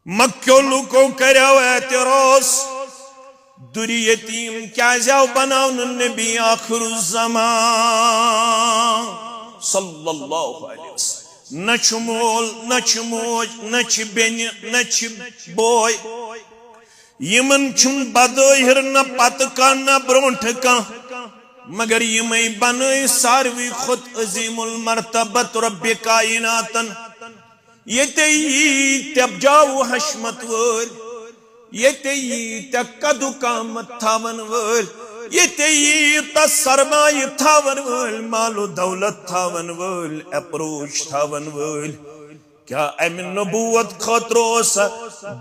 मक्यो लुको करो एतराज दुरी यतीम क्या जाओ बनाओ नबी आखिरुज़्ज़मान सल्लल्लाहु अलैहि वसल्लम न छु मोल न छु मोज न छु बेन न छु बोय यमन छुन बदहिर न पत का न ब्रोंठ का मगर यमई बनई सारवी खुद अजीमुल मर्तबत रब्बे कायनातन ये तब जाओ हशमत वल ये कदु कामत थावन वल ये सरमाय थावन वल मालो दौलत थावन वल अप्रोच थावन वल क्या अम नबूवत खतरो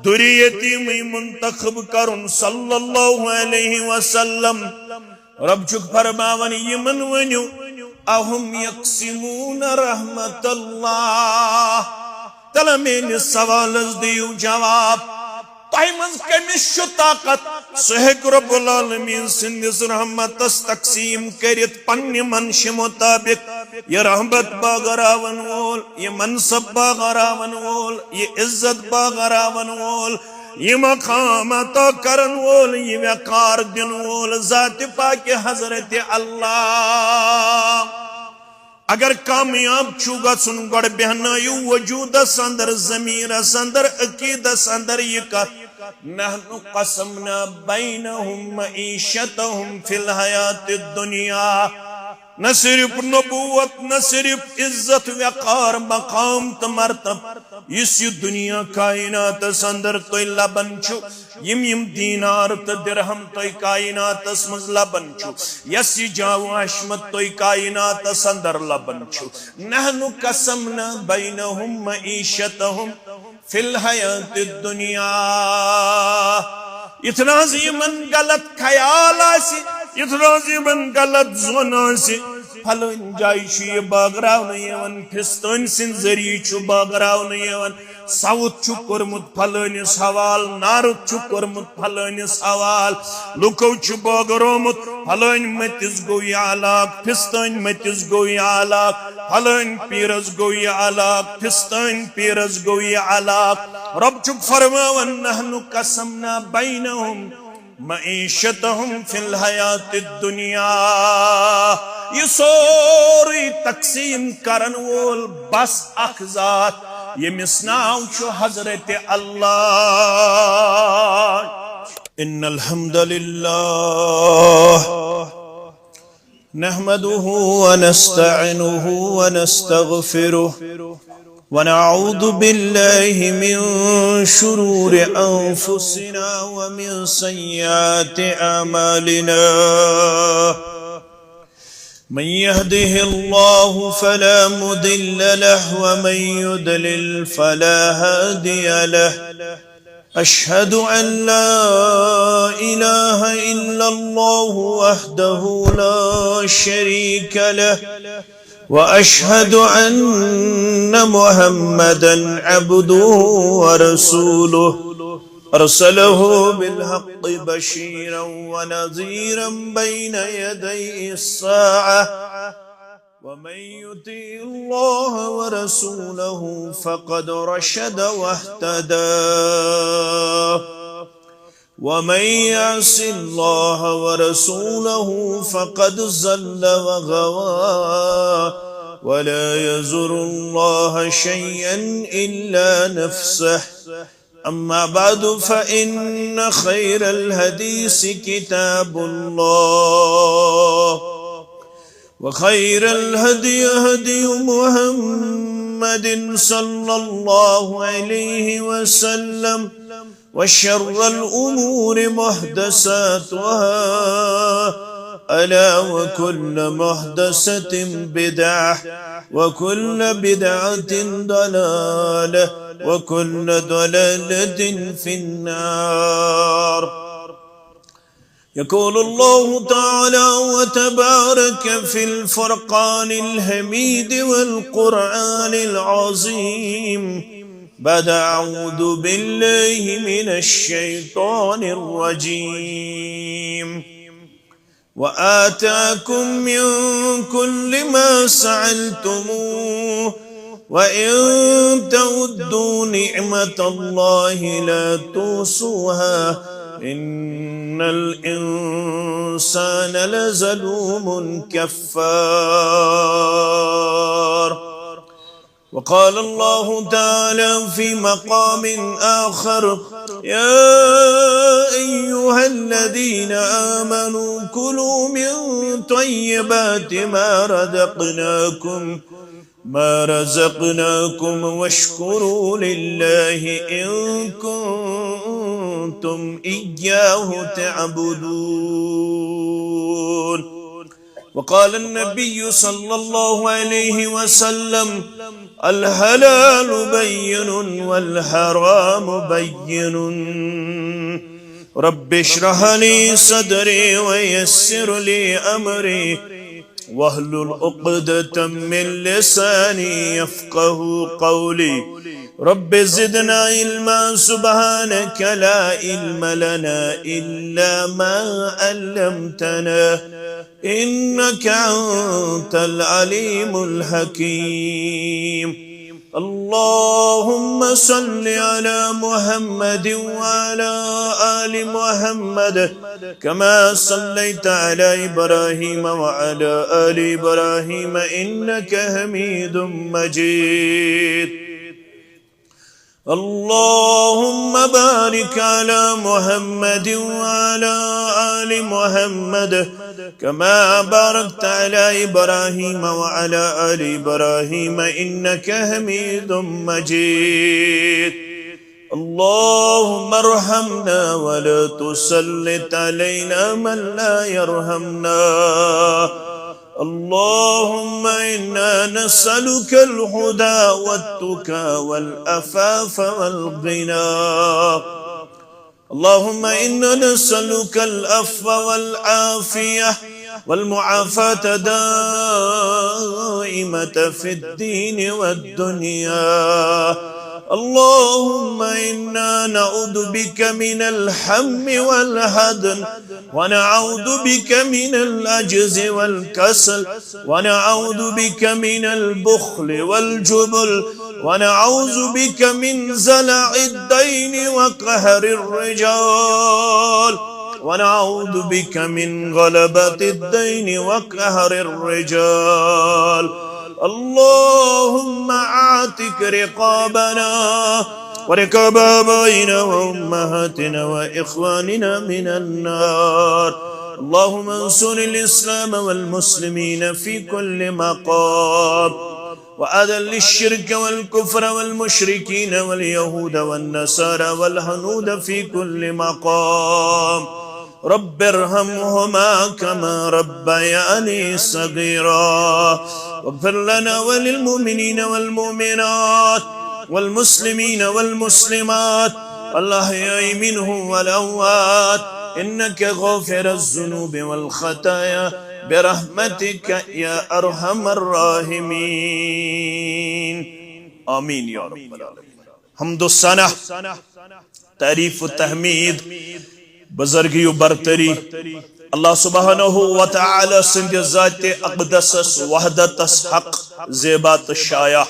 दुरी यतीम मुंतखब करुन सल्लल्लाहु अलैहि वसल्लम रब चुक फरमावन यमन वनु अहुम यक्सिमून रहमतल्लाह तला मेरे सवाल दियो जवाब तह मज कमिस ताकत सह रब्बुल आलमीन सिंदिस रहमतस तकसीम करित पन्ने मनश मुताबिक ये रहमत बागरावन वोल ये मनसब बागरावन वोल ये इज्जत बागरावन वोल ये मकाम अता करन वोल ये वकार दिन वोल ज़ात पाक हजरत अल्लाह अगर कामयाब छुगा सुन गड़ बहनायु वजूद अंदर ज़मीर अंदर अकीद अंदर ये कत नहनु क़समना बैनहुम मईशतहुम फिल हयातिद दुनिया न सिर्फ नबूवत न सिर्फ इज्जत वकार मकाम तो मर्तब इस दुनिया कायनात अंदर तो लबन छु यम दीनार तो दिरहम तो कायनात मज लबन छु यस जाओ हशमत तो कायनात अंदर लबन छु नहनु कसमना बैनहुम मईशतहुम फिल हयातिद दुनिया इतना जीवन गलत ख्याल आसी इतना जीवन गलत जोन आसी फलन जाय ये बागरावन यवन फिस्तन सिन जरिए छु बागरावन यवन साउथ छु कोरमुत फलनिस हवाल नारुत छु कोरमुत फलनिस हवाल लुको छु बागरोमुत फलन मतिस गो यालाक फिस्तन मतिस गो यालाक फलन पीरस गो यालाक फिस्तन पीरस गो यालाक रब छु फरमावन नहनु कसमना बैनहुम मईशतहुम फिल हयातिद दुनिया ये सोरी तकसीम करन वोल बस अखजात ये मिसनाव छु हजरत अल्लाह इन्नल हम्दुलिल्लाह नहमदुहु व नस्तईनुहु व नस्तगफिरुह ونعوذ بالله من شرور أنفسنا ومن سيئات أعمالنا من يهده الله فلا مضل له ومن يضلل فلا هادي له أشهد أن لا إله إلا الله وحده لا شريك له وأشهد أن محمدا عبده ورسوله أرسله بالحق بشيرا ونذيرا بين يدي الساعة ومن يطع الله ورسوله فقد رشد واهتدى ومن يعص الله ورسوله فقد ضل وغوى ولا يزر الله شيئا إلا نفسه أما بعد فإن خير الحديث كتاب الله وخير الهدي هدي محمد صلى الله عليه وسلم وشر الأمور محدثاتها ألا وكل محدثة بدعة وكل بدعة ضلالة وكل ضلالة في النار يقول الله تعالى وتبارك في الفرقان الحميد والقرآن العظيم بعد أعوذ بالله من الشيطان الرجيم وآتاكم من كل ما سألتموه وإن تعدوا نعمة الله لا تحصوها إن الإنسان لظلوم كفار. وقال الله تعالى في مقام آخر: يا أيها الذين آمنوا كلوا من طيبات ما رزقناكم واشكروا لله إن كنتم إياه تعبدون. وقال النبي صلى الله عليه وسلم: الحلال بين والحرام بين رب اشرح لي صدري ويسر لي أمري واحلل عقدة من لساني يفقه قولي رب زدنا علما سبحانك لا علم لنا إلا ما علمتنا إنك أنت العليم الحكيم. اللهم صل على محمد وعلى آل محمد كما صليت على إبراهيم وعلى آل إبراهيم إنك حميد مجيد. اللهم بارك على محمد وعلى آل محمد كما باركت على إبراهيم وعلى آل إبراهيم إنك حميد مجيد. اللهم ارحمنا ولا تسلط علينا من لا يرحمنا. اللهم إنا نسألك الهدى والتقى والعفاف والغنى. اللهم إنا نسألك العفو والعافية والمعافاة دائمة في الدين والدنيا. اللهم إنا نعوذ بك من الهم والحزن ونعوذ بك من العجز والكسل ونعوذ بك من البخل والجبن ونعوذ بك من زلع الدين وقهر الرجال ونعوذ بك من غلبة الدين وقهر الرجال. اللهم اعتق رقابنا ورقاب آبائنا وأمهاتنا وإخواننا من النار. اللهم انصر الإسلام والمسلمين في كل مقام وأذل الشرك والكفر والمشركين واليهود والنصارى والهنود في كل مقام. رب ارحمهما كما ربياني صغيرا. واغفر لنا وللمؤمنين والمؤمنات والمسلمين والمسلمات الأحياء منهم والأموات إنك غافر الذنوب والخطايا برحمتك يا أرحم الراحمين. آمين يا رب العالمين. حمد السنة تعریف و تحمید بزرگی و برتری اللہ سبحانہ و تعالی سند ذات اقدس وحدت حق زیبات شایع.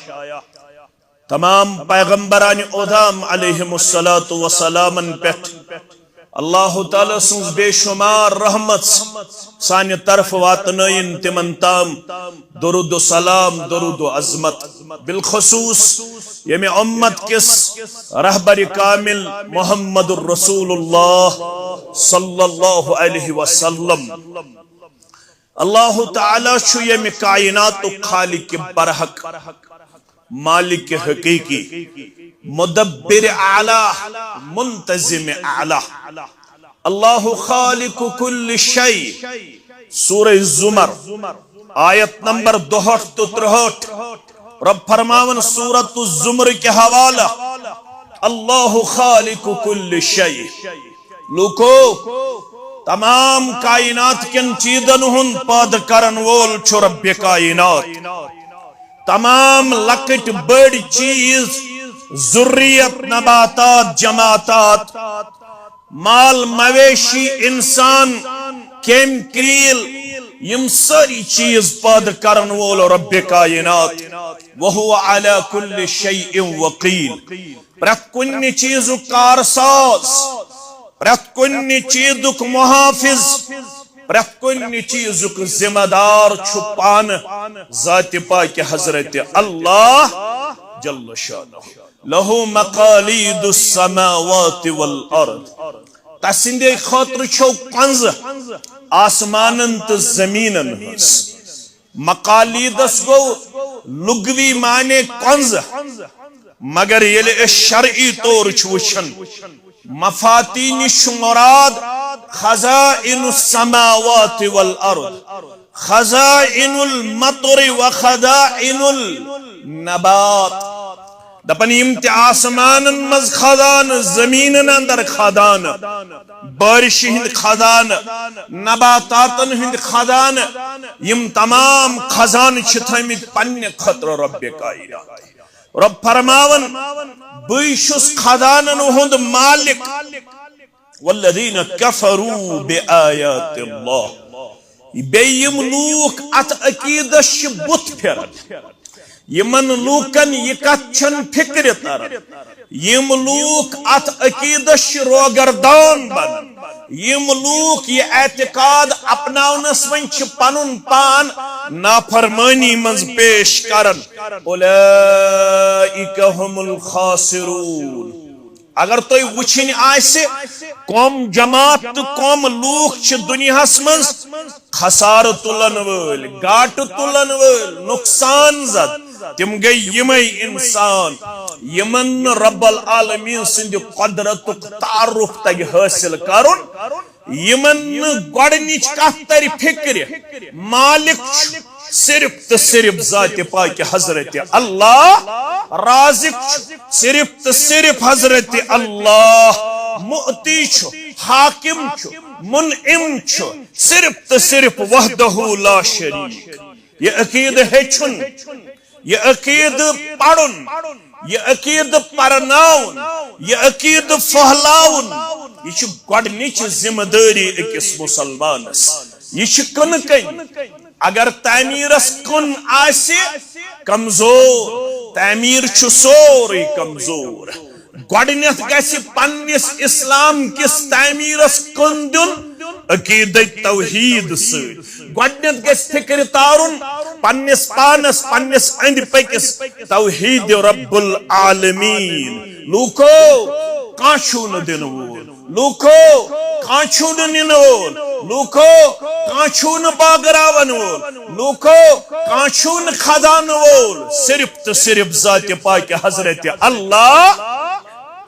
تمام پیغمبران اعظم علیہم الصلاۃ والسلام پٹھ اللہ تعالی سنز بے شمار رحمت سانہ طرف واتنائن تمن تام درود و سلام درود و عظمت بالخصوص یمی امت کس رہبر کامل محمد الرسول اللہ صلی اللہ علیہ وسلم. اللہ تعالی چھو یمی کائنات خالق برحق مالک حقیقی مدبر اعلی منتظم اعلی. اللہ خالق کل شیء. سورہ الزمر آیت نمبر 62-63 رب فرماون سورۃ الزمر کے حوالہ اللہ خالق کل شیء. لوکو تمام کائنات کن چیزن ہن پاد کرن وول چھو رب کائنات. تمام لکٹ بڑی چیز ذریت نباتات جماعتات مال مویشی انسان کیم کریل یم ساری چیز پاد کرن وول رب کائنات. वहुवा अला कुल्लि शैइन वकील। प्रत कुन्नि चीजुक कारसाज, प्रत कुन्नि चीजुक मुहाफिज, प्रत कुन्नि चीजुक जिम्मेदार छुपान ज़ात पाक हजरत अल्लाह जल्ल शानहु। लहु मकालीदुस समावाति वल अर्द। तसिंदे खातिर छो कंज आसमानन तो जमीनन हंस। मकालीदस गो लुगवी माने कंज, मगर ये शरई तौर वुचन मफातीन मुराद खज़ाइनुस समावाति वल अर्द, खज़ाइनुल मतरी व खज़ाइनुल नबात। दपन यम ते आसमानन मज खजान, जमीनन अंदर खजान, बारिश हिंद खजान, नबातातन हिंद खजान, यम तमाम खजान छ थमित पन्ने खतर रब कायनात। रब फरमावन बई छुस खजानन हुंद मालिक। वल्लज़ीन कफरू बिआयातिल्लाह। बेयम लूक अत अकीदस छ बुत फिरन। यमन लूकन यह कथ फिक्र तरन। यम लूक अत अकीदस रोगरदान बन। यम लूक यह एतकाद अपनावनस वन पनुन पान नाफरमानी मज पेश करन। उलैइका हुमुल खासिरून। अगर तुम वुचन आसे कौम जमात तो कौम लूक दुनियास मज खसार तुलन वल, गाट तुलन वल, नुकसान जद, तिम गई यमई इंसान यमन रब्बल आलमीन सिंध कुदरतुक तारुफ तग हासिल करुन। यमन गोडनिच कथ तरि फिक्र मालिक सिर्फ तो सिर्फ ज़ात पाक हजरत अल्लाह, राज़िक सिर्फ तो सिर्फ हजरत अल्लाह, मुअती छु, हाकिम छु, मुनइम छु सिर्फ तो सिर्फ वहदहु ला शरीक। ये अकीद हेचुन, ये अकीद पढ़ुन, ये अकीद परनाउन, ये अकीद फहलाउन, ये छु गोडनिच जिम्मेदारी अकिस मुसलमानस। ये छु कनकन अगर तामीरस कुन आसे कमजोर, तामीर छु सोरे कमजोर। गोडनियत गछि पन्निस इस्लाम किस तामीरस कुन दुन अकीद तौहीद से। गोडनियत गछि फिक्र तारुन पन्निस पानस, पन्निस अंद पकिस तौहीद रब्बुल आलमीन। लूको काछु न दिन वोल, लूको काछु न निन वोल, लूको काछु न बागरावन वोल, लूको काछु न खदान वोल, सिर्फ तो सिर्फ ज़ात पाक हजरत अल्लाह।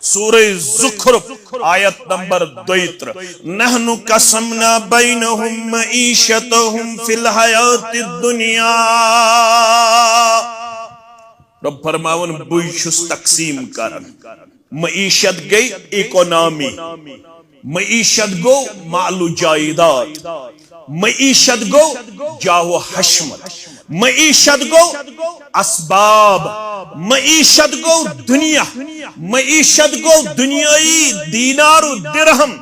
सूरह ज़ुखरुफ आयत नंबर 2। नहनु कसमना बैनहुम मईशतहुम फिल हयातिद दुनिया। रब फरमावन बुई छुस तकसीम करन। मईशत गई इकोनॉमी, मईशत गो मालू जायदाद, मईशत गो जाओ हशमत, मईशत गो असबाब, मईशत गो दुनिया, मईशत गो दुनियाई दीनारु दिरहम,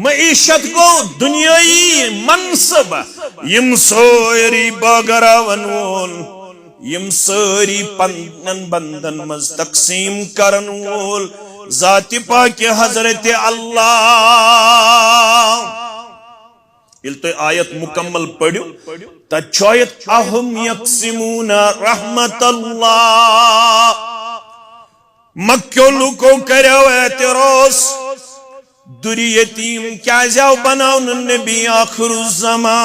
मईशत गो दुनियाई मनसब। यम सोरी बागरावन वोल, यम सारी पन्नन बंदन मज तकसीम करन वोल ज़ात पाक हजरत अल्लाह। तो आयत मुकम्मल पढ़ो तछायत अहम यक्सिमूना रहमतल्लाह। मक्यो लुको करो एतरोस दुरी यतीम क्या जाओ बनाओ नबी आखिरुज़्ज़मान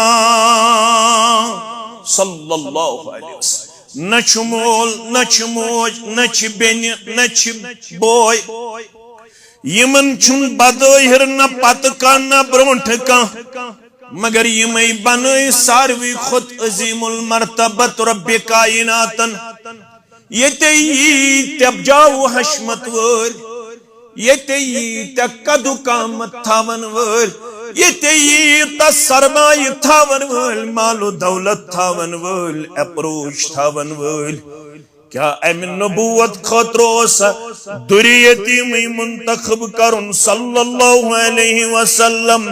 सल्लल्लाहु अलैहि वसल्लम। न मोल, न मोज, न बेन, न बोय, यमन छुन बदोहिर न पत का न ब्रोंठ का, मगर यमई बनई सारवी खुद अजीमुल मर्तबत रब्बे कायनातन। येते तब जाओ हशमत वोल, येते कदु कामत थावन वोल, येते सरमाई थावन वोल, मालो दौलत थावन वोल, अप्रोच थावन वोल। क्या अमिन नबूवत खतरोस दुरी यतीम मुंतखब करुन सल्लल्लाहु अलैहि वसल्लम।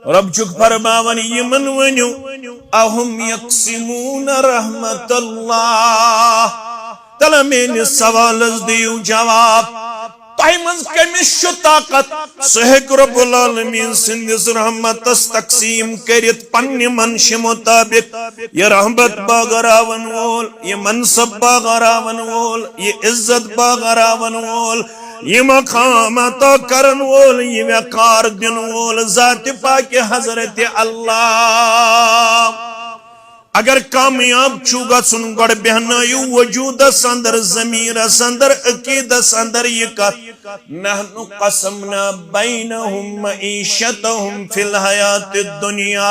रब चुक फरमावन यमन वन्यू अहुम यक्सिमून रहमतल्लाह तला मेनिस सवालस दियो जवाब तोह मज कमिस छु ताकत सह रब्बुल आलमीन सिंदिस रहमतस तकसीम करित पन्ने मनश मुताबिक ये रहमत बागरावन वोल ये मनसब बागरावन वोल ये इज्जत बागरावन वोल ये मकाम तो करन वोल ये वकार दिन वोल जात पाक हजरत अल्लाह अगर कामयाब छु गन गड बहनायु वजूदस अंदर ज़मीरस अंदर अकीदस अंदर ये कथ नहनु कसमना बैनहुम मईशतहुम फिल हयातिद दुनिया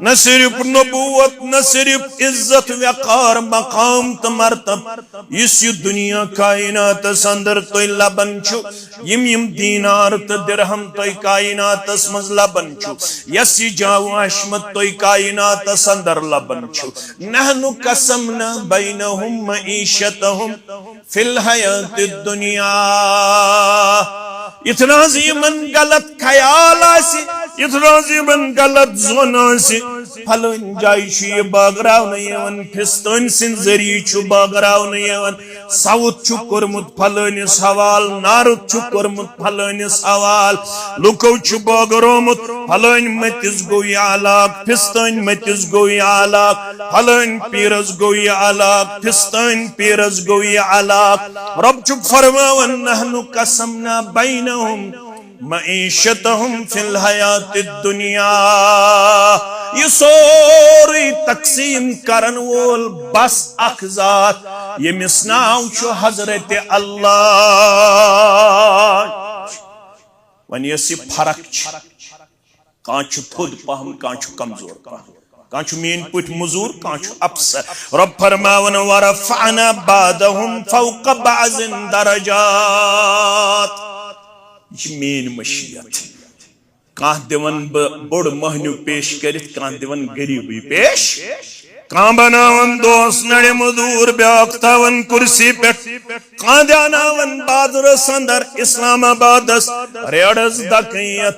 न सिर्फ नबूवत न सिर्फ इज्जत वकार मकाम तो मर्तब इस दुनिया कायनात अंदर तो लबन छु यम दीनार तो दिरहम तो कायनात मज लबन छु यस जाव अशमत तो कायनात अंदर लबन छु नहनु कसमना बैनहुम मईशतहुम फिल हयातिद दुनिया इतना जीवन गलत ख्याल आसी इतना जीवन गलत जोन आसी फलन जाय छु बागरावन यवन फिस्तन सिन जरिए छु बागरावन यवन साउथ छु करमुत फलनिस हवाल नारुत छु करमुत फलनिस हवाल लुको छु बागरोमुत फलन मतिस गोय आलाक फिस्तन मतिस गोय आलाक फलन पीरस गोय आलाक फिस्तन पीरस गोय आलाक रब छु फरमावन नहनु कसमना बैनहुम मईशतहुम फिल हयातिद दुनिया ये सोरी तकसीम करन वोल बस अख जात ये मिसनाव छु हजरत अल्लाह वन यसी फरक कां छु थोद पहम कां छु कमजोर कां छु मीन पुट मजूर कां छु अफसर रब फरमावन वरफअना बादहुम फौक बाज़िन दरजात मेन मशीयत कां दिवन बोड़ महन्यू पेश करित कां दिवन गरीबी पेश कां बनावन दोस नड़े मजूर ब्याक थावन कुर्सी पे कां दानावन बादरस अंदर इस्लामाबादस रेडस दकयत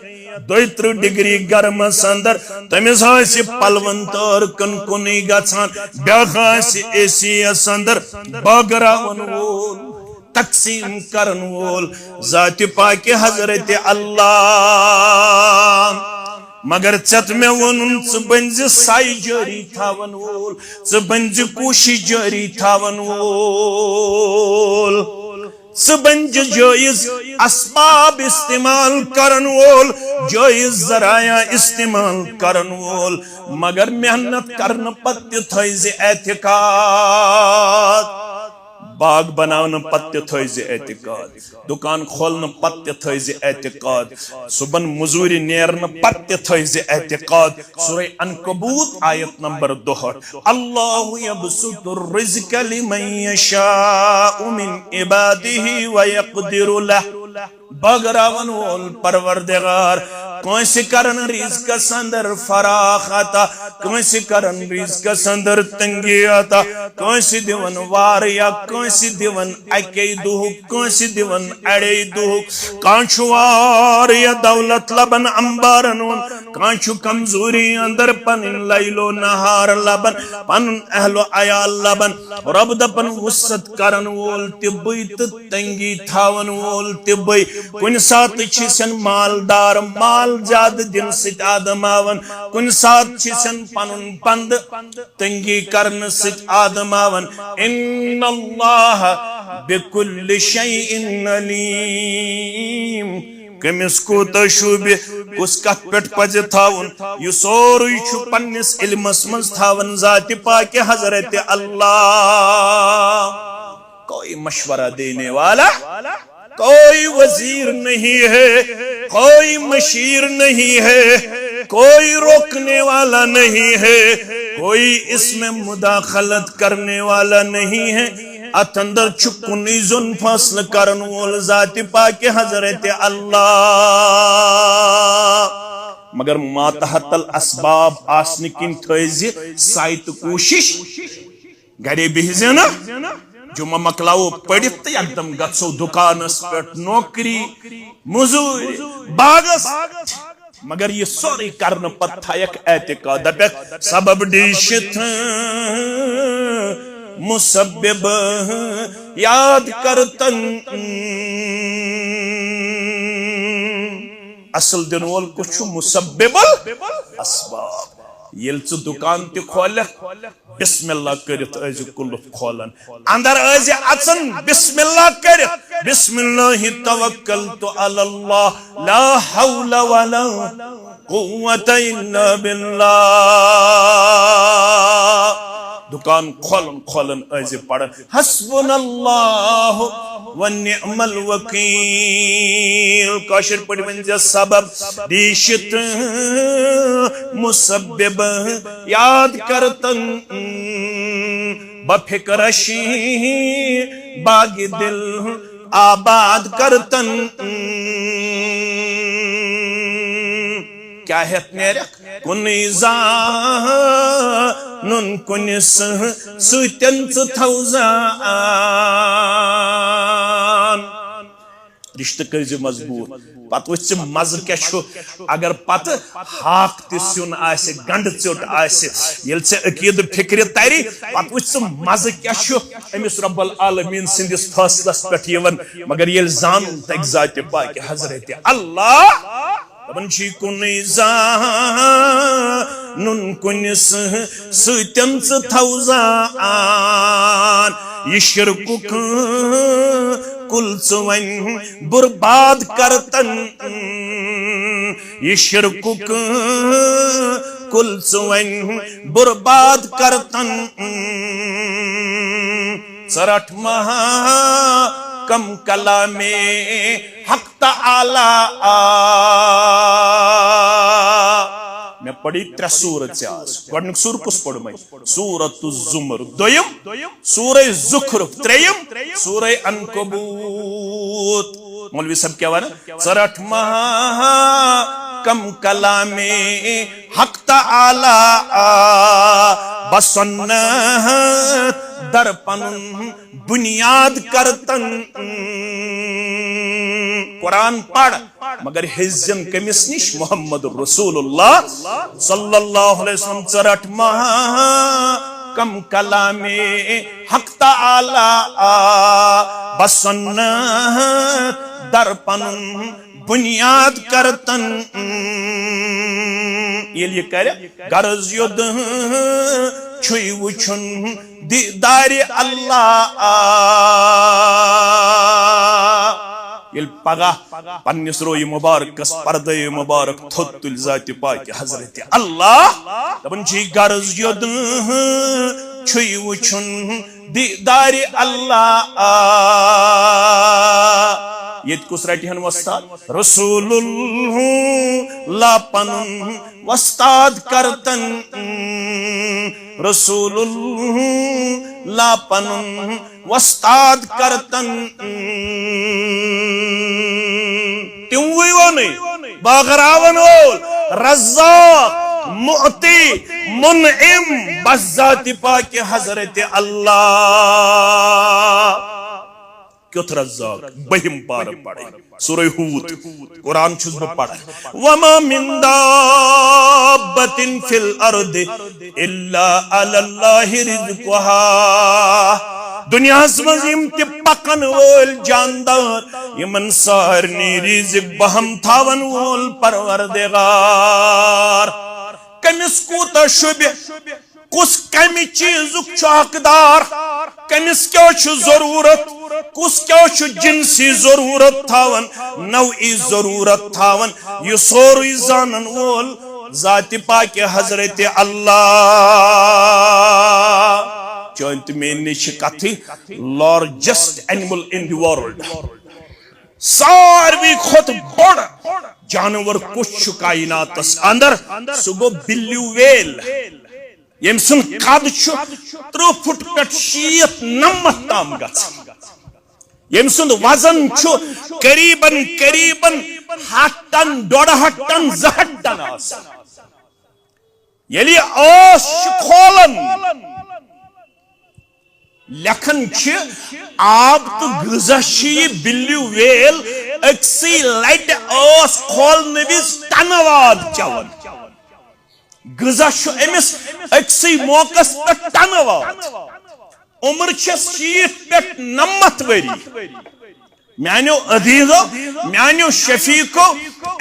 2 डिग्री गर्मस अंदर तमिस आसि पलवन तर कनकुनी गछान ब्याक आसि एसी अंदर बागरावन वोल तकसीम करन वोल जात पाक हजरत अल्लाह मगर चत में वनुन च बंज साई जारी थावन वोल च बंज कोशिश जारी थावन वोल च बंज जायज असबाब इस्तेमाल करन वोल जायज जराया इस्तेमाल करन वोल मगर मेहनत करन पत्य थैज एतिकाद बाग बनावन पत्य थैज एतिकाद दुकान खोलन पत्य थैज एतिकाद सुबन मजूरी नेरन पत्य थैज एतिकाद सूरह अनकबूत आयत नंबर 2 अल्लाहु यबसुतुर रिज़्क़ लिमन यशाउ मिन इबादिही व यक़दिरु लह बगरावन वोल परवरदिगार कोई करन रिज़्क़ संदर फराख आता कोई करन रिज़्क़ संदर तंगी आता कोई दिवन वार या कोई दिवन अके दुह कोई दिवन अड़े दुह कांचु वार या दौलत लबन अंबारन कांचु कमजोरी अंदर पन लैलो नहार लबन पन अहलो अयाल लबन रब दपन वसत करन वोल तिबई तंगी थावन वोल तिबई कुन सात छिसन मालदार माल जाद दिन सित आदमावन कुन सात छिसन पनुन पंद तंगी करन सित आदमावन इन्नल्लाह बिकुल्लि शैइन अलीम कमिस को तशुबे कुस कत पेट पज थावन यु सोरुई छु पन्निस इल्मस मज थावन जात पाक हजरत अल्लाह कोई मशवरा देने वाला कोई वजीर नहीं है कोई मशीर नहीं है कोई रोकने वाला नहीं है कोई इसमें मुदाखलत करने वाला नहीं है अतंदर चुकुनी जुन फसल करन वोल जात पाक हजरत अल्लाह मगर मातहतल असबाब आसने किन थैज साइत कोशिश घरे बिहजे ना जुम्मा मकलाओ पढ़ित तो एकदम गत्सो दुकानस पे नौकरी मजूरी बागस मगर ये सोरे करने पत थायक एतिकाद पे सबब डिशित मुसब्बिब याद करतन असल दिन वोल कुछ मुसब्बिबुल अस्बाब येल च दुकान ते खोल बिस्मिल्लाह करित अज कुलुफ खोलन अंदर अज अचन बिस्मिल्लाह करित बिस्मिल्लाहि तवक्कलतु अलल्लाह ला हौला वला कुव्वता इल्ला बिल्लाह दुकान खोलन खोलन अज पढ़ हस्बुनल्लाहु व निअमल वकील काशिर पढ़ मंज सबब दिशित मुसब्बिब याद करतन बफिक्रशी बाग दिल आबाद करतन क्या है कुनिजा नुन कुनिस सुतंस थौजान रिश्ते कर मजबूत पत वच मज क्या अगर पत हाक तुन गंड चोट ये अकीद फिक्र तरी पत वच मज क्या अमिस रब्बुल आलमीन सिंदिस फैसलस पे मगर ये जान तक जात पाक हजरत अल्लाह नुन कुनिस सुतंस थौजान ये शिरकुक कुल वन बर्बाद करतन ये शिरकुक कुल वन बर्बाद करतन सरठ महा कम कला में हक ताला मैं पढ़ी त्रे सूरत से आज गडनुक सूर कुस पढ़ मैं सूरत जुमर दोयम सूरह ज़ुखरुफ त्रेयम सूरह अनकबूत मौलवी साहब क्या वाना सरठ महा कम कला में हक ताला बसन्ना दर्पण बुनियाद करतन कुरान पढ़ मगर हिजन कमिस निश मोहम्मद रसूलुल्लाह सल्लल्लाहु अलैहि वसल्लम चरठ महा कम कला में हक ताला बसन्ना दर्पण बुनियाद करतन ये कर गर्ज युद छुई वुछुन दीदार अल्लाह ये पगह पन्निस रोय मुबारक पर्दे मुबारक थोत तुल जात पाक हजरत अल्लाह दपन छी गर्ज युद छुई वुछुन दीदार अल्लाह ये कुस रटिहन वस्ताद रसूलुल्लाह पनुन वस्ताद करतन रसूलुल्लाह पनुन वस्ताद करतन त्यों वो नहीं बागरावन वोल रज़्ज़ाक़ मुअती मुनइम बस ज़ात पाक हज़रत अल्लाह क्यों रज़्ज़ाक़ बहिम पार पढ़े सूरह हूद कुरान छुस ब पढ़ वमा मिन दाब्बतिन फिल अर्दि इल्ला अलल्लाहि रिज़्क़ुहा दुनिया मज यम त पकन वोल जानदार यमन सारनी रिज़्क़ बहम थावन वोल परवरदिगार कमिस कूता शुभ कुस कमि चीजुक हकदार कमिस क्या जरूरत कुस क्या जिनसी जरूरत थावन नवी जरूरत थावन यह सोरुई जानन वोल जाति पाक हजरत अल्लाह चौंत में कथ largest animal in the world सारवी खुद बड़ जानवर कुछ कायनातस अंदर सह गो बिल्लू वेल यम सुन कद 30 फुट पे 90 ताम यम सुन वजन करीबन करीबन 1 टन 1.5 टन 2 टन यदि खोलन लेखन आब तो गजा बिल्लू वेल अक्सी लट खोलने विज टनवाद चवन गजा अमिस अक्सी मौकस पे टनवाद उम्र 60 पे 90 वरी मानो अदीजो मानो शफीको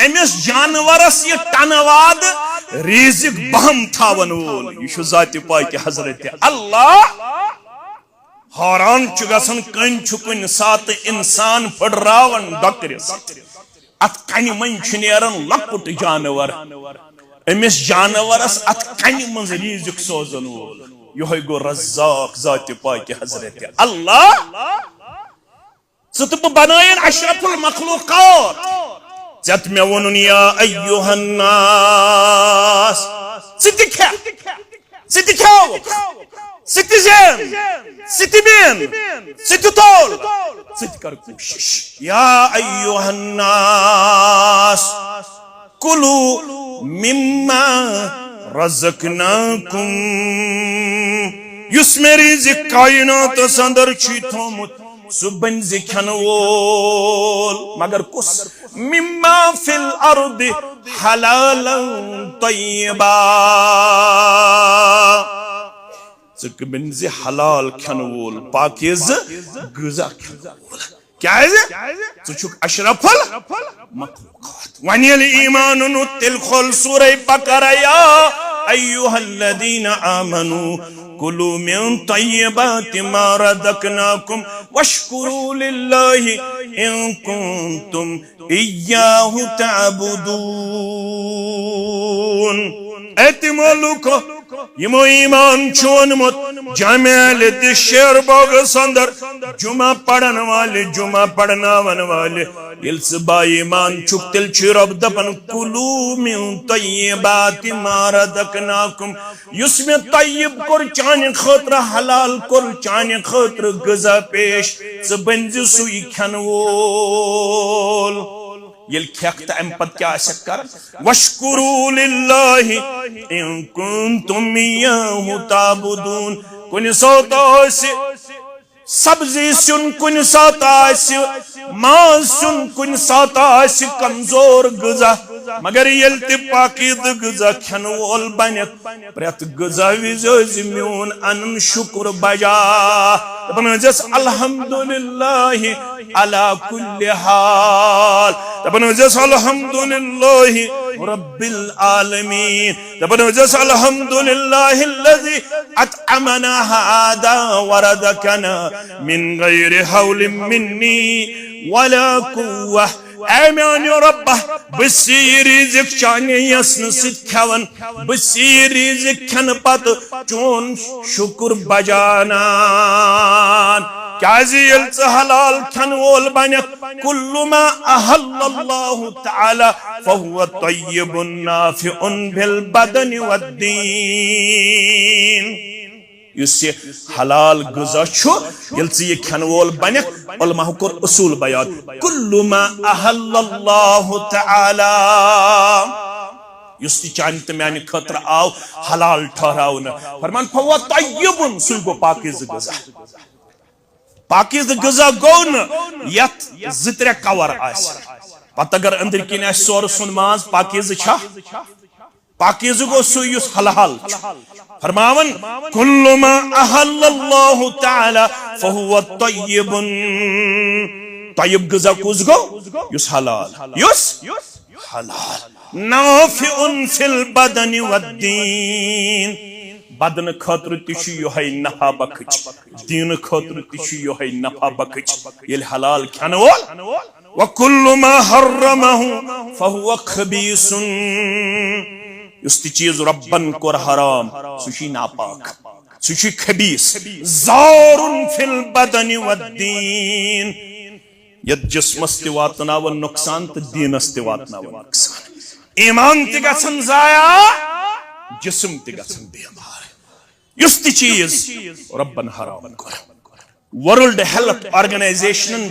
अमिस जानवरस ये टनवाद रिजिक बहम थावन वोल यह जाति पाक हजरत अल्लाह हैरान गसन कन कुन सात इंसान फड़रावन डॉक्टरस अत कन मन नेरन लकुट जानवर अमिस जानवरस अत कन मन रिजिक सोजन वोल यह गो रज़्ज़ाक़ जाति पाक हजरत अल्लाह सत बनायन अशरफुल मखलूक़ात जत में वनुन या अय्युहन्नास सितिखा सितिजन सितिबिन सितुतोल सितकर कोशिश या अय्युहन्नास कुलू मिम्मा रज़क़नाकुम युस में रिज़्क़ कायनात अंदर छी थोमुत सुबन जिखन वोल मगर कुस मिम्मा फिल अर्द हलालन तय्यबा सुकबिन जि हलाल खन वोल पाकीज़ गज़ा खन वोल क्या है सुचुक अशरफुल मखलूक़ात वनिल ईमान तिल खोल सूरह बकरा या अय्युहल्लज़ीना आमनू कुलू मिन तय्यबाति मा रज़क़नाकुम वश्कुरू लिल्लाहि इन कुंतुम इय्याहु तअबुदून एतिमलुको यमो ईमान छोनमुत जामिल शेर बाग संदर जुमा पढ़न वाले जुमा पढ़नावन वाले इल्स बाईमान चुक तिल रब दपन कुलू मिन तय्यबाति मा रज़क़नाकुम युस्मे तय्यब कोर चान खतर हलाल कोर चान खतर गजा पेश स बंजि सुई खन वोल ये खेख्त अम पत क्या कर वश्कुरू लिल्लाहि इन कुंतुम इय्याहु ताबुदून कुन सात सब्जी सुन कुन सात मांस सुन कुन सात कमजोर गजा मगर यल पाकीद गजा खन वोल बन प्रत गजा विज म्यून अनन शुक्र बजा दपनस अल्हम्दुलिल्लाह अला कुल्लि हाल दपनस अल्हम्दुलिल्लाह रब्बिल आलमीन दपनस अल्हम्दुलिल्लाह अल्लज़ी अतअमना हादा वरज़क़ना मिन गैरि हौलिन मिन्नी वला कुव्वा ऐ रब्बा बसी रिज़्क़ चाने यसन सित खवन बसी रिज़्क़ खन पत चोन शुक्र बजानान क्या हलाल खन वोल बन कुल्लु मा अहल्लल्लाहु तआला फहुव तय्यबुन नाफिउन बिल बदनि वद्दीन युस हलाल गज़ा ये खन वोल बन उलमा कोर उसूल बयान कुल्लु मा अहल्लल्लाहु तआला युस चान तो माने खतर आव हलाल ठहरावन फरमान फहुव तय्यबुन सु गो पाकीज़ गज़ा पाकीज़ गज़ा गो न यत ज़-3 कवर आस पत अगर अंदर किन आस सोर सुन माज पाकीज़ छा पाकीज़ गो सु युस हलाल फरमावन कुल्लु मा अहल्लल्लाहु तआला फहुव तय्यबुन तय्यब गज़ा कुस गो युस हलाल युस हलाल नाफिउन फिल बदनि वद्दीन बदन खतर तिशु योहै नफा बखच दीन खतर तिशु योहै नफा बखच ये हलाल खन वोल व कुल्लु मा हर्रमहु फहुव खबीसुन युस चीज रब्बन कोर हराम सुशी नापाक सुशी खबीस ज़ारुन फिल बदनि वद्दीन यद जिस्मस ते वातनावन नुकसान तो दीनस ते वातनावन नुकसान ईमान ते गसन जाया जिस्म ते गसन बेमार युस चीज रब्बन हराम कोर वर्ल्ड हेल्थ ऑर्गेनाइजेशन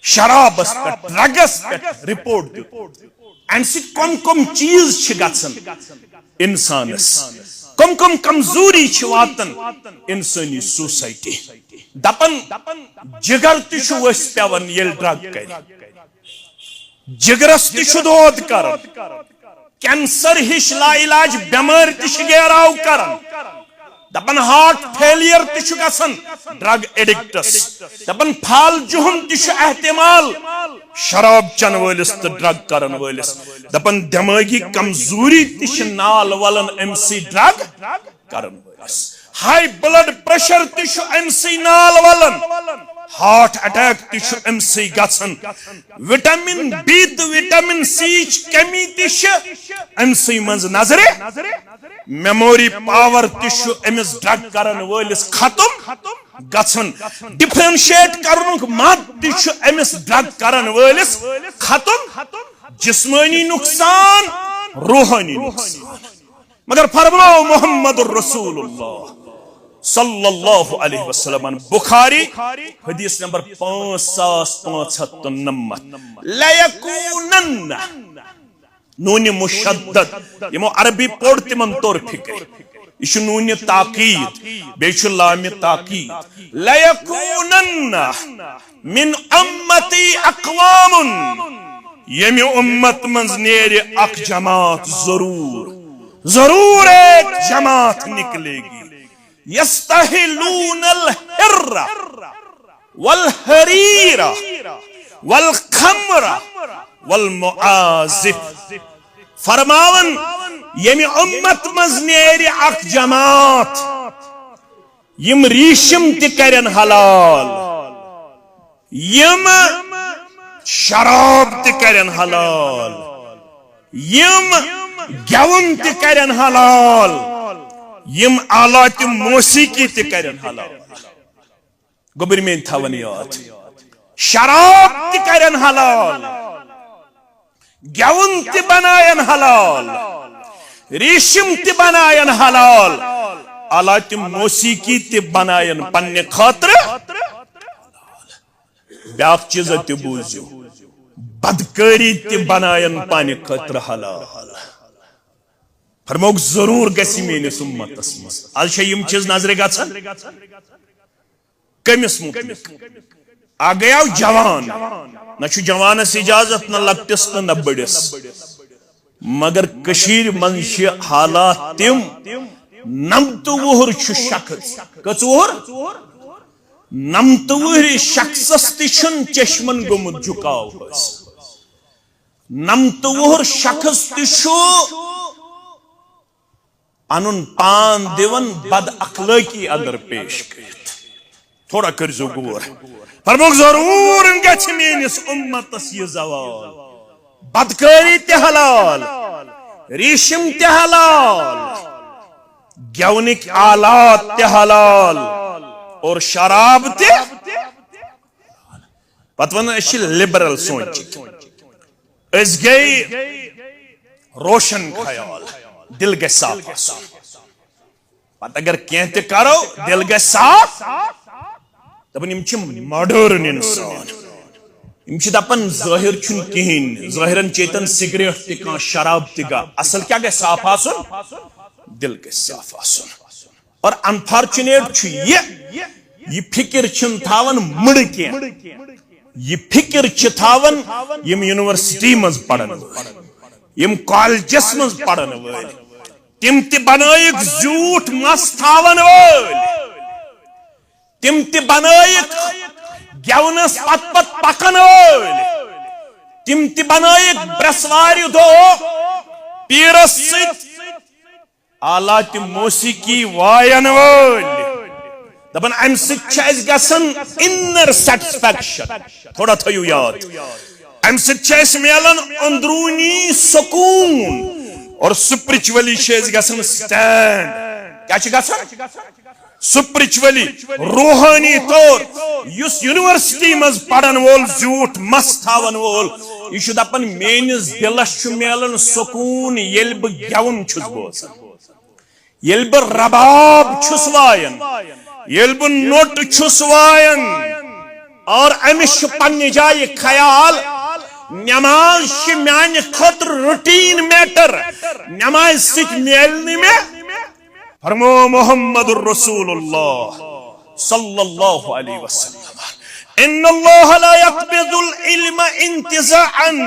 शराबस पे ड्रग्स पे रिपोर्ट दित अम सम चीज गसन इंसानस कम कम कमजोरी वातन इंसानी सोसाइटी दपन जिगर तस पेवन ये ड्रग कर जिगरस तोद कर कैंसर हिश लाइलाज बेमार तेराव कर दपन हार्ट फेलियर तन ड्रग एडिक्टस दपन फाल जुहम तहतमाल शराब चन वलिस तो ड्रग करन वलिस दपन दिमागी कमजोरी नाल वलन अमसी ड्रग करन वलिस हाई ब्लड प्रेशर तमसी नाल वलन हार्ट अटैक तमसी गसन विटामिन बी तो विटामिन सी कमी तमसी मज नजरे मेमोरी पावर तमिस ड्रग करन वलिस खत्म गसन डिफरेंशिएट करनुक मत तमिस ड्रग करन वलिस खत्म जिस्मानी नुकसान रूहानी नुकसान मगर फरमाओ मोहम्मद रसूलुल्लाह सल्लल्लाहु अलैहि वसल्लम बुखारी हदीस नंबर 5599 लयकूनन नून मुशद्दद यमो अरबी पोड़ तिमन तौर फिक्र इश नून ताकीद बेश लाम ताकीद लयकूनन मिन उम्मती अक़वामुन यमि उम्मत मंज नेर अक जमात जरूर एक जमात निकलेगी यस्तहिलूनल हिर्रा वल हरीरा वल खमरा वल मुआजिफ फरमावन यमि उम्मत मज नेर अक जमात यम रीशम त करन हलाल यम शराब त करन हलाल यम गेवन त करन हलाल यम आलात मौसीकी त करन हलाल गोबर में थवन याद शराब त करन हलाल गेवन त बनायन हलाल रेशम त बनायन हलाल आलात मौसीकी त बनायन पन्ने खातिर ब्याक चीज त बूझो बदकारी त बनायन पाने खातिर हलाल फरमोक जरूर गसी मेनिस उम्मतस मस आज यम चीज नजरे गछन कमिस मुतलिक आ गया जवान न जवानस इजाजत न लक्टिस न बड़िस मगर कशीर मन हालात तिम नमत वुहर शख्स कच वुहर नमत वुहर शख्सस तिशन चश्मन गोमुत झुकाव नमत वुहर शख्स तिशु अनुन पान दिवन बद अखलाकी अंदर पेश कर थोड़ा करजो गौर फरमोक जरूर गछ मेनिस उम्मतस ये जवाल बदकारी ते हलाल रेशम ते हलाल गेवनिक आलात ते हलाल और शराब ते पतवन लिबरल सोच इस गई रोशन ख्याल दिल ग साफ पत अगर कह करो दिल ग साफ दपन मॉडर्न इंसान दपन जाहिर कहें जाहिरन चेतन सिगरेट त शराब त असल क्या गए साफ आसन दिल ग साफ आसन और अनफॉर्चुनेट ये फिक्र थावन मुड़ कह ये फिक्र थावन यम यूनिवर्सिटी मज पढ़न यम कॉलेजस मज पढ़न वल तिम त बनायक झूठ मस थावन वल तिम त बनायक गेवनस पत पत पकन वल तिम त बनायक ब्रसवार दो पीरस आलात मौसीकी वायन वल दपन अम गसन इनर सेटिस्फैक्शन थोड़ा थयु याद अम मिलन अंदरूनी सुकून और स्पिरिचुअली गसन स्टैंड क्या स्पिरिचुअली रूहानी तौर युस यूनिवर्सिटी मज पढ़न वोल झूठ मस थावन वोल यह दपन मेनिस दिलस मिलन सुकून येल बह गेवन छुस बोसान येल बह रबाब छुस वायन येल बह नोट छुस वायन और अमिश पन्ने जाय ख्याल नमाज मान खतर रूटीन मैटर नमाज सिख मेलने में फरमो मुहम्मदुर रसूलुल्लाह सल्लल्लाहु अलैहि वसल्लम इन्नल्लाह ला यक़बिदुल इल्म इंतिज़ाअन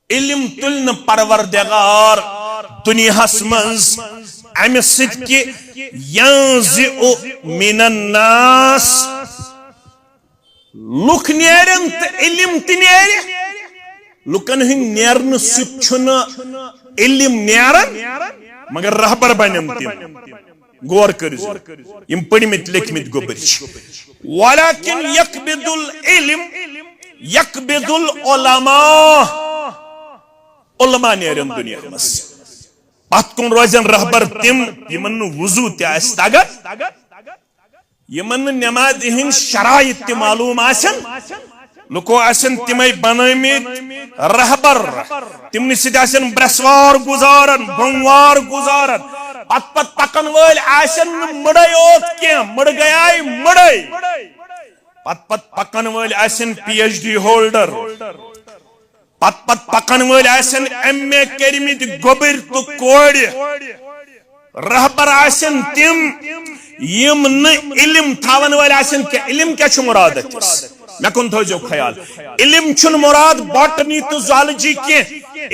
इल्म तुल्न परवरदिगार दुनियास मंज अमे सिद कि यंज़िउ मिनन नास लुक नेरन त इल्म त नेर लुकन हिन नेरन सुन इल्म नेरन मगर रहबर बनन तिम गौर कर यम पढ़मित लिखमित गोबर वलाकिन यक़बिदुल इल्म यक़बिदुल उलमा उलमा नेरन दुनिया मस पत कुन रोजन रहबर तिम यमन वुजू तस तगन यमन नमाज हिंद शराइत त मालूम आसन लुको आसन तिमै बनमित रहबर तिमनि सित आसन ब्रसवार गुजारन बमवार गुजारन पत पत पकन वल आसन मड़ै ओत के मड़ गयाय मड़ै पत पत पकन वल आसन PhD होल्डर पत पत पकन वल आसन MA करमित गोबर तो कोड़ रहबर आसन तिम यम न इल्म थावन वल आसन के इल्म क्या छु मुराद मे कुन थो ख्याल इल्म छुन मुराद बॉटनी तो ज़ूलॉजी के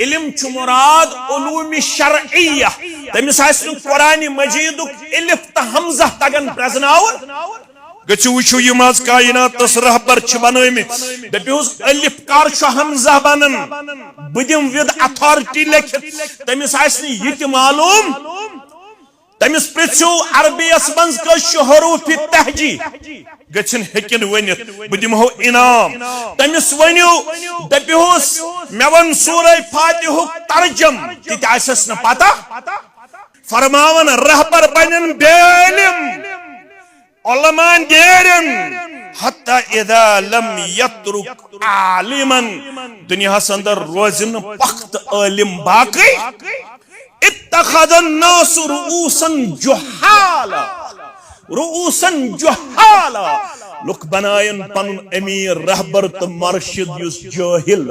इल्म छु मुराद उलूम शरइया तमिस आसन कुरान मजीद इल्फ त हमजा तगन प्रजनावन गचु वुचु यम आज कायनात तस रहबर छ बनमित दपिउस अलिफ कार छ हमजा बनन बदिम विद अथॉरिटी लिखित तमिस आसन यत मालूम तमिस पृथ्यू अरबियस मंज कश हरूफ तहजी गछन हेकिन वनित बदिमहो इनाम तमिस वनियो दपिउस मेवन सूरह फातिह तर्जम तित आसस न पता फरमावन रहबर बनन बेलिम उलमा नेरन हत्ता इदा लम यत्रुक आलिमन दुनिया अंदर रोजन पख्त आलिम बाकी इत्तखदन नास रुऊसन जुहाला लुक बनायन पनुन अमीर रहबर तो मर्शिद युस जाहिल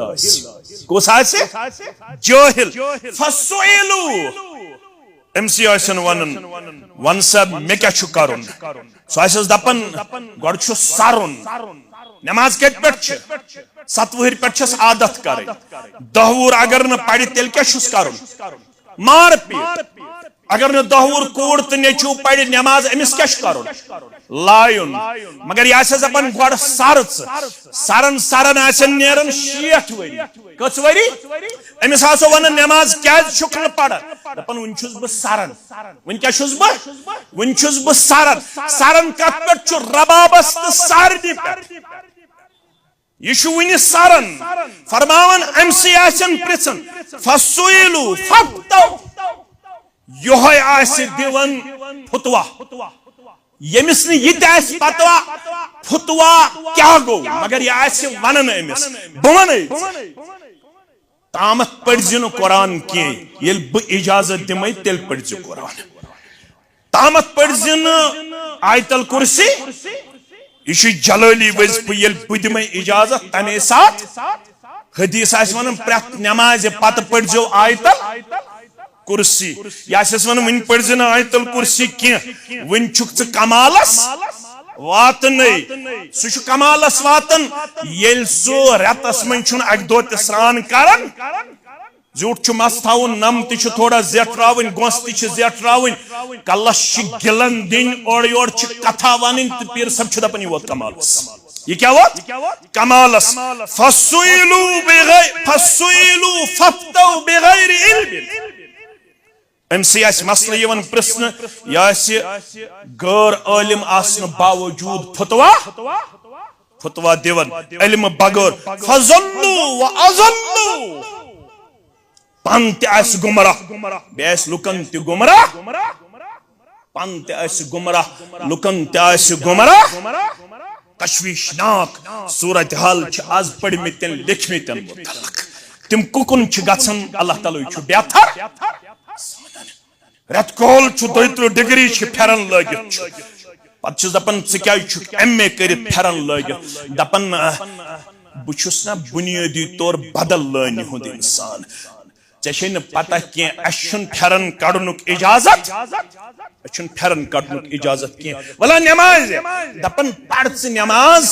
कोस आसे जाहिल फसुइलु एमसी आसन वनन वन सब मे क्या छु करुन सो आसस दपन गड छु सारुन नमाज कत पेट छ सतवहर पेट छस आदत करे दहवूर अगर न पढ़ि तेल क्या छुस करुन मार पीट अगर न दहवूर कोड़ तो नेचू पढ़ि नमाज अमिस क्या करुन लायुन मगर यह दपन गड सरन सरन आसन नेरन 60 वरी कस वरी अमिस आसो वन नमाज क्या छुक न पढ़ दपन वन छुस ब सरन वन क्या छुस ब सरन सरन कत पे छु रबाबस तो सारनी पे यशुविनी सरन फरमावन एमसी आसन प्रिसन फसुइलु फक्तौ योहय आसि दिवन फुतवा यमिस ने यत आस पतवा फुतवा क्या गो मगर यह आसि वनन एमिस बवन तामत पढ़जिन कुरान के येल ब इजाजत दिमै तेल पढ़जि कुरान तामत पढ़जिन आयतल कुर्सी यह जलाली वजीफ येल ब दिमै इजाजत तमे साथ हदीस आस वनन प्रत नमाज पत पढ़जो आयतल कुर्सी यास वन वन पढ़जन आयतल कुर्सी की वन छुक कमालस वातन सह कमालस वातन येल सो रेतस मन अक दो स्नान करन झूठ मस थवन नम ति थोड़ा जेट्रावन गोस ति जेट्रावन कलस गिलन दिन और योर कथा वन तो पीर सब दपन यह वोत कमालस ये क्या वोत कमालस फसुइलु फफ्तौ बिगैर इल्म अमसे मसल यवन प्रश्न यह गैर आलिम आसन बावजूद फतवा दिवन इल्म बगैर फज़ल्लु व अज़ल्लु पन तस गुमराह बेस लुकन त गुमराह पन तस गुमराह लुकन तस गुमराह तशवीशनाक सूरत हाल आज पढ़मित लिखमित मुतल्लक तिम कुकुन गसन अल्लाह ताला बेथर रेतकोल दोतरह डिग्री फेरन लगित पे दपान क्या MA कर फेरन लगित दपान बहुस ना बुनियादी तौर बदल लान इंसान ऐसे पता कह फेरन कड़नुक इजाजत फेरन कड़नुक इजाजत कह वला नमाज दपन पढ़ नमाज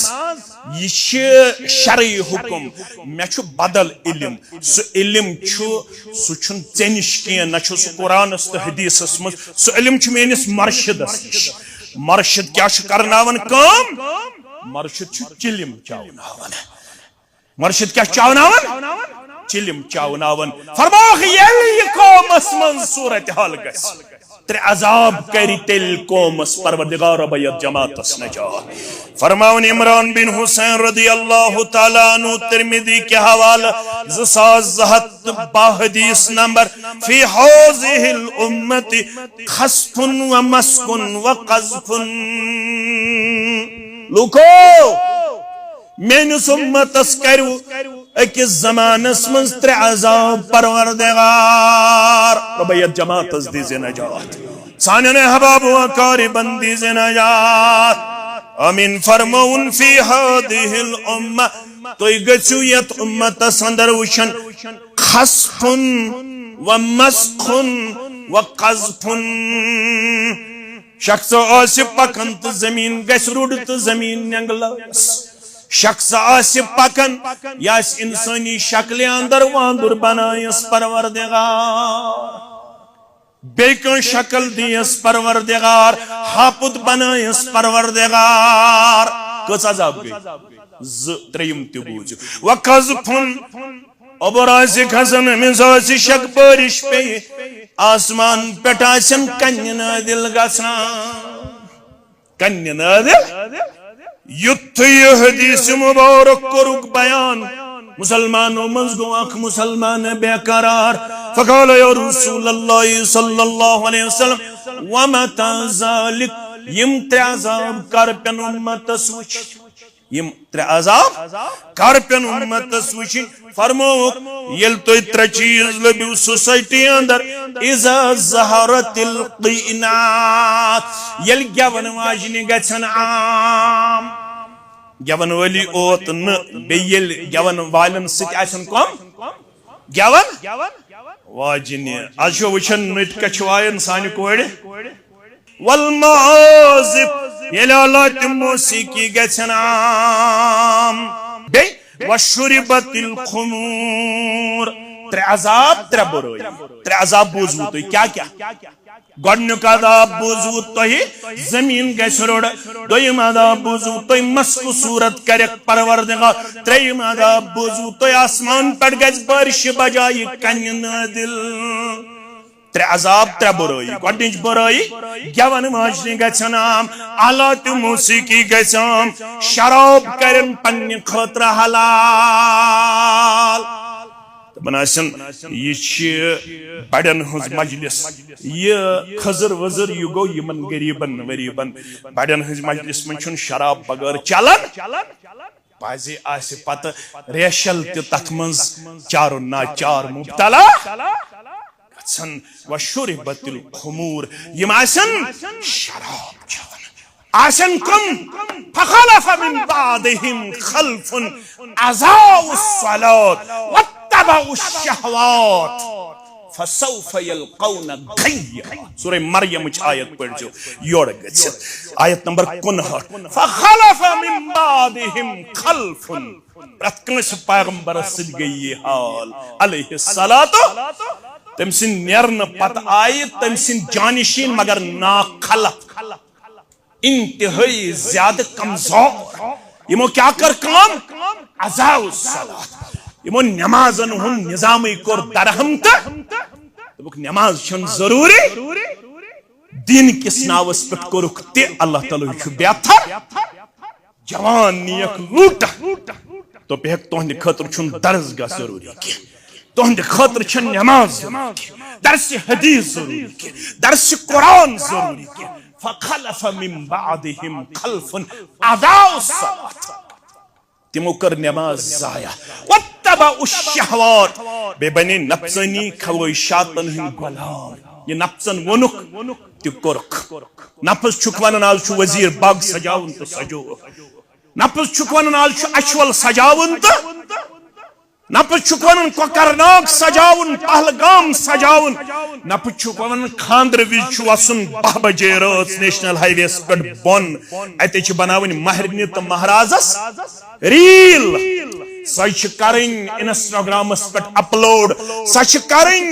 यह शरई हुकुम मे बदल इल्म सह इल्म सह निश कह न सह कुरान तो हदीस मज सह इल्म मेनिस मर्शिदस निश मर्शिद क्या करनावन काम मर्शिद चिलिम चावनावन मर्शिद क्या चावनावन चिलिम चावनावन फरमाओ ये कौमस मन सूरत हाल गस त्रे अजाब करी तेल कौमस परवरदिगार बैत जमातस नजात फरमावन इमरान बिन हुसैन रदी अल्लाह तआला अन्हु तिरमिजी के हवाला 2262 हदीस नंबर फी हाज़िहिल उम्मति खस्फुन व मस्कुन व क़ज़्फुन लुको मेनिस उम्मतस करु अकिस ज़मानस मज त्रे अजाब परवरदिगार रबैयत जमातस दीज़े नजात सानन हबाब व कारिबन दीज़े नजात आमीन फरमाउन फी हादिहिल उम्मा तो गछु यत उम्मतस अंदर वुशन खस्फुन व मस्खुन व क़ज़्फुन शख्स आसिफ पकन तो जमीन गस रुड तो जमीन नंगलस शख्स आसिफ पकन या इंसानी शक्ल अंदर वांदुर बनायस परवरदिगार बेकन शक्ल दियस परवरदिगार हापुत बनायस परवरदिगार कस अजाब गई त्रेयम ते बूझ व क़ज़्फुन अबराज़ खजन मिजाज शक बारिश पे आसमान पेट आसन कन्य नादिल गसान कन्य नादिल युद्ध यह हदीस मुबारक करुक बयान मुसलमानों मज गो अख मुसलमान बेकरार फकाल या रसूल अल्लाह सल्लल्लाहु अलैहि वसल्लम व मता ज़ालिक यम त्रे अज़ाब कर पेन उम्मतस वच यम त्रे अज़ाब कर पेन उम्मतस वच फरमो यल तो त्रे चीज लबी सोसाइटी अंदर इज़ा ज़हरतिल क़ीनात यल गवन वाजनी गछन आम गवन वाली ओत न बेयल गवन वालन सित आसन कम गवन वाजनी आज वचन नट कछवायन सानि कोड़ वल माजिब यलालत मौसीकी गछन आम बे वशुरिबतिल खुमूर त्रे अजाब त्रे बुराई त्रे अजाब बूझू तो क्या क्या गोडनुक अजाब बूझू तो जमीन गस रोड दोयम अजाब बूझू तो मस्क सूरत करक परवरदिगार त्रेयम अजाब बूझू तो आसमान पर गस बारिश बजाई कन्य नादिल त्रे अजाब त्रे बुराई गोडनिच बुराई गवन माजनी गछन आम आलात मौसीकी गछन शराब करन पन्ने खतर हलाल बनासन ये बड़न हज मजलिस ये खजर वजर यु गो यमन गरीबन वरीबन बड़न हज मजलिस में शराब बगैर चलन पाजे आसे पत रेशल ते तथ मज चारो ना चार मुब्तला सन वशुरिबतिल खुमूर यम आसन शराब चवन आसन कुम फखलफ मिन बादिहिम खल्फुन अज़ाउस सलात वत्तबउश शहवात फसौफ यल्कौन गय्या सूरह मरियम आयत पढ़ो योर गछ आयत नंबर 59 फखलफ मिन बादिहिम खल्फुन प्रतकंस पैगंबर सिद गई हाल अलैहिस्सलातु तमसिन नेरन पत आय तमसिन जानिशीन मगर ना खलफ इंतहाई ज्यादा कमजोर यमो क्या कर काम अज़ाउस सलात यमो नमाजन हुन निजामी कोर दरहम तबुक नमाज छन जरूरी दिन किस नावस पे कोरुक ते अल्लाह ताला छु बेहतर जवान नियक लूट तो बेहक तोहन खतर छुन दर्जगा जरूरी के तोहन खतर छन नमाज दर्स हदीस जरूरी के दर्स कुरान जरूरी के फखलफ मिन बादिहिम खल्फुन अज़ाउस सलात तिमो कर नमाज जाया वत्तबउश शहवात बेबनी नफ्सनी ख्वाहिशातन हिंद गुलाम ये नफ्सन वनुक त्यो कोरक नफ्स छुक वनन आज छु वजीर बाग सजावन तो सजो नफ्स छुक वनन आज छु अशवल सजावन तो नपुक वन कोकरनाग सजावन पहलगाम सजावन नपुक वन खांद्र विज वसन 10 बजे रात नेशनल हाईवे पे बोन अत बनावन महरनी तो महाराजस रील सह करें इंस्टाग्रामस पे अपलोड सह करें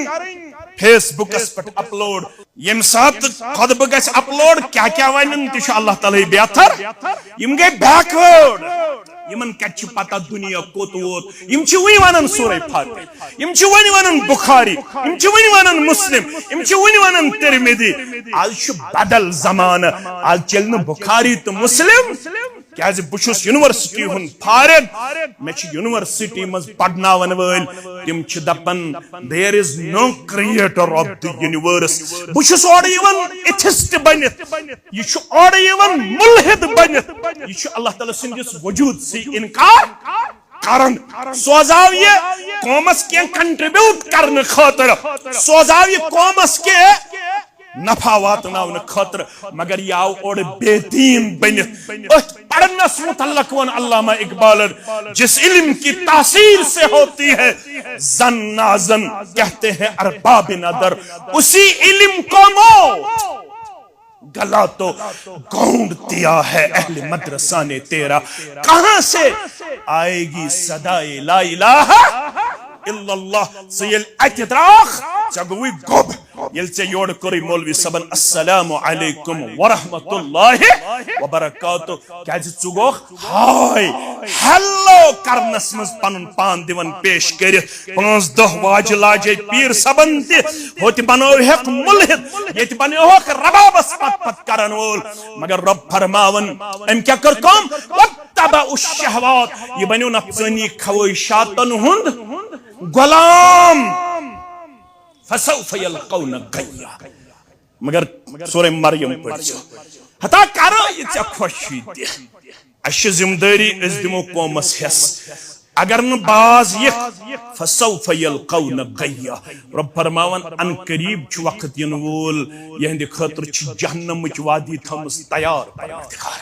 फेसबुकस पे अपलोड यम सात खुतब गस अपलोड क्या क्या वन तह अल्लाह ताला बेहतर यम गए बैकवर्ड यमन कत पता दुनिया कोत वोत यम वन वनन सूरह फातिहा यम वन वनन बुखारी यम वन वनन मुस्लिम यम वन वनन तिरमिजी आज बदल जमान आज चल बुखारी तो मुस्लिम क्या बहुत यूनिवर्सिटी हुन फारिग मे यूनिवर्सिटी मज पढ़नावन वल तिम दपन there is no creator of the universe बहुत एथिस्ट बनित यह मुल्हिद बनित यह अल्लाह ताला सिंदिस वजूद से इनकार करन सोजाव ये कौमस के कंट्रीब्यूट करने खातिर सोजाव ये कौमस के नफा वातनावन खतर मगर यह आव और बेदीन बनित पढ़नस मुतल्लक वन अल्लामा इकबाल जिस इल्म की तासीर से होती है जन नाजन कहते हैं अरबाब नदर उसी इल्म को मौत गला तो गौंड दिया है अहले मदरसा ने तेरा कहां से आएगी सदाए ला इलाहा इल्लल्लाह सयल अतद्राख चगवी गोब यल से योड़ कोरी मौलवी सबन अस्सलामु अलैकुम व रहमतुल्लाहि व बरकातहू क्या चुगो हाय हेलो करनस मज पनुन पान दिवन पेश कर 5-10 वाज लाजे पीर सबन होत बनो हक मुल्हिद ये बनो हक रबाबस पत करन वोल मगर रब फरमावन एम क्या कर कम वत्तबा उश शहवात ये बनो नफ्सानी ख्वाहिशातन हुंद गुलाम फसौफ यल्कौन गय्या मगर सूरह मरियम पढ़ हता करो ये खुशी दे अश जिम्मेदारी इस दिमो कौमस हस अगर न बाज ये फसौफ यल्कौन गय्या रब फरमावन अन करीब छु वक्त यन वोल यहंद खतर छु जहन्नम च वादी थमस तैयार परवरदिगार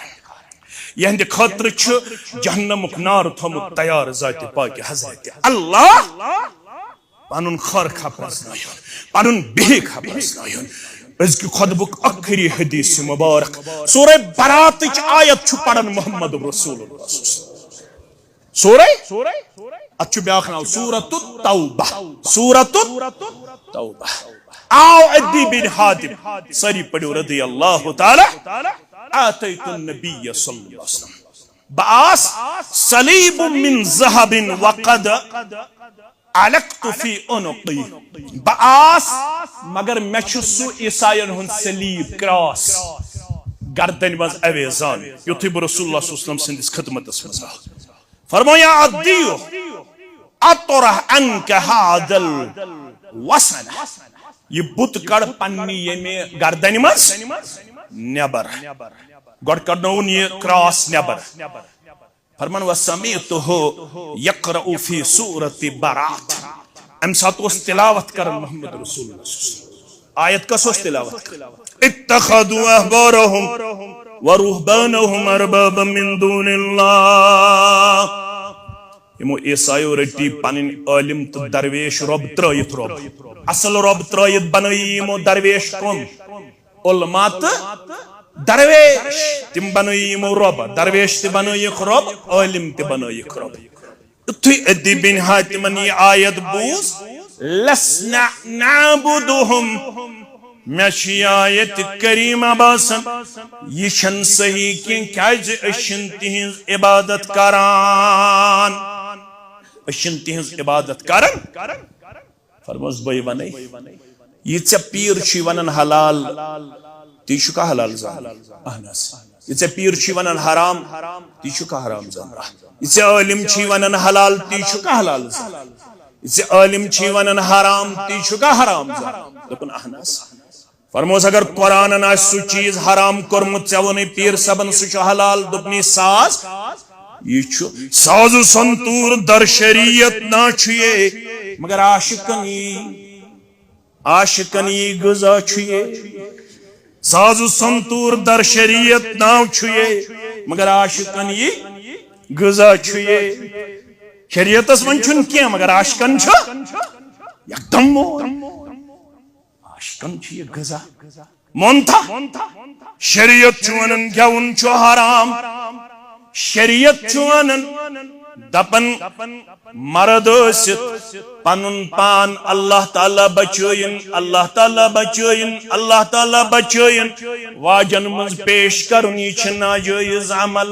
यहंद खतर छु जहन्नम नार थम तैयार जात पाक हजरत अल्लाह पनुन खर खपरसनायुन पनुन बेह खपरसनायुन अजक खुतबुक आखिरी हदीस मुबारक सूरह बरात आयत छु पढ़न मोहम्मद रसूलुल्लाह सूरह अच्छु ब्याख नाव सूरतुत तौबा आओ अद्दी बिन हातिम सरी पढ़ो रदी अल्लाह ताला आतैतुन नबिय सल्लल्लाहु अलैहि वसल्लम बास सलीब मिन ज़हबिन वक़द अलक्तु फी उनुक़ी बास मगर मे सु ईसायन हुन सलीब क्रॉस गर्दन मज अवेजान युथि रसूलुल्लाह सल्लल्लाहु अलैहि वसल्लम सिंदिस खिदमतस मज फरमाया अद्दियो अतरह अनक हादल वसन ये बुत कड़ पन्नी यमे गर्दन मज नेबर गॉड करनोन ये क्रॉस नेबर फरमान वसमीतुहु यक़रउ फी सूरति बरात अम सातोस तिलावत कर मोहम्मद रसूलुल्लाह आयत का सोस तिलावत इत्तखदु अहबारहुम व रुहबानहुम अरबाबा मिन दूनिल्लाह यमो ईसायो रटी पनिन आलिम तो दरवेश रब त्रयित रब असल रब त्रयित बनई यमो दरवेश कम उलमा दरवेश तिम बनयिमो रब दरवेश ते बनयिक रब आलिम ते बनयिक रब तुई अद्दी बिन हातिमन ये आयत बूस लसना नाबुदुहुम मशियायत करीमा बासन ये शन सही कि काज अशन तिहिंज इबादत करान अशन तिहिंज इबादत करन फरमोस बय वनै ये च पीर छी वनन हलाल तीशु का हलाल जान अहनस इसे पीर छी वनन हराम तीशु का हराम जान इसे आलिम छी वनन हलाल तीशु का हलाल जान इसे आलिम छी वनन हराम तीशु का हराम जान दोपन अहनस फरमोस अगर कुरान ना सु चीज हराम करमुत चवने पीर सबन सु हलाल दोपनी साज ये छु साजु संतूर दर शरीयत ना छुए मगर आशिकनी गुजा छुए साजु संतूर दर शरीयत नाव छुए मगर आशिकन ये गुजा छुए शरीयतस वन छुन क्या मगर आशकन छ एकदम मोन आशकन छ ये गजा मोन था शरीयत छ वनन गेवुन छ हराम शरीयत छ वनन दपन मर्द पनुन पान अल्लाह ताला बचोइन अल्लाह ताला बचोइन अल्लाह ताला बचोइन वाजन मज पेश करुन ये छ नाजायज अमल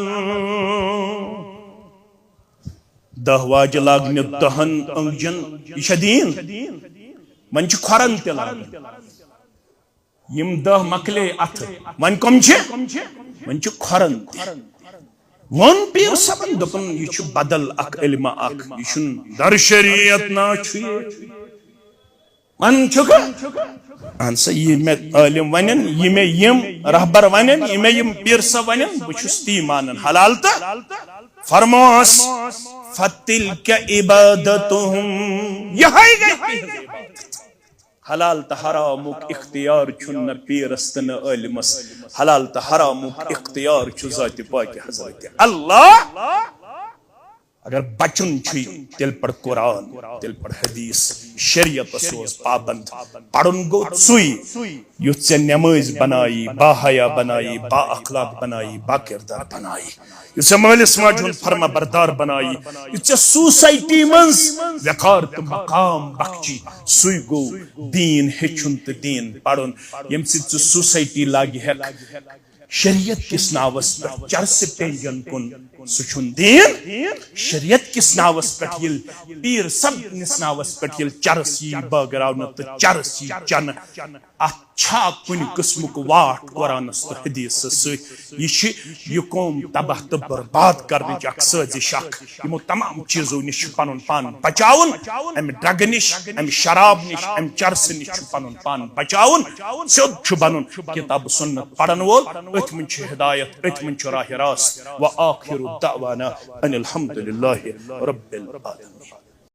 दह वाज लागन दहन अंगजन यह दीन वन खोरन त यम दह मकले अथ वन कम वन खोरन वन पीर सबन दपन यह बदल अख इल्म अख यह दर शरीयत ना वन अहन सा ये मे आलिम वनन ये मे यम रहबर वनन ये मे यम पीर सा वनन बहुस ती मानन हलाल त फरमास फतिल्क इबादतुहुम यही गई हलाल त हरामुक इख्तियार छुन पीरस त न इल्मस हलाल त हरामुक इख्तियार छु जात पाक हजरत अल्लाह अगर बचन छी तिल पर कुरान तिल पर हदीस शरीयत सोज पाबंद पढ़न गो सुई युत से नमाज बनाई बाहया बनाई बा अखलाक बनाई बा किरदार बनाई युत से मालिस माजुन फरमा बरदार बनाई युत से सोसाइटी मंस वकार तो मकाम बख्ची सुई गो दीन हेचुन त दीन पढ़न यम से सोसाइटी लागी है शरीयत किस नावस पर चरस पेंजन कुन सुचुन दीन शरीयत किस नावस पर ये पीर सब निस नावस पर ये चरसी बगराव न तो चरसी चन अच्छा कुन किस्म को वाट कुरान तो हदीस से ये कौम तबाह तो बर्बाद करने की अक्सर शक यमो तमाम चीजों निश पनुन पान बचाउन अम ड्रग निश अम शराब निश अम चरस निश पनुन पान बचाउन सिद्ध छु बनन किताब सुन्नत पढ़न वोल अथमन छु हिदायत अथमन छु राह रास्त व आखिरु दावाना अनिल हम्दुलिल्लाहि रब्बिल आलमीन।